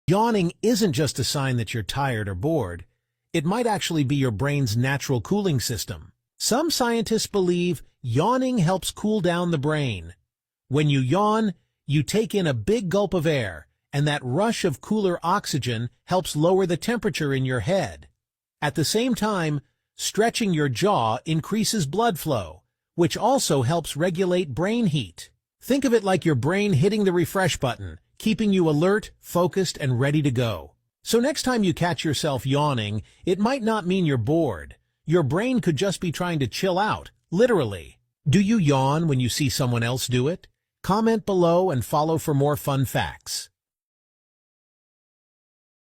Yawning isn't just a sign that you're tired or bored. It might actually be your brain's natural cooling system. Some scientists believe yawning helps cool down the brain. When you yawn, you take in a big gulp of air, and that rush of cooler oxygen helps lower the temperature in your head. At the same time, stretching your jaw increases blood flow, which also helps regulate brain heat. Think of it like your brain hitting the refresh button, keeping you alert, focused, and ready to go. So next time you catch yourself yawning, it might not mean you're bored. Your brain could just be trying to chill out, literally. Do you yawn when you see someone else do it? Comment below and follow for more fun facts.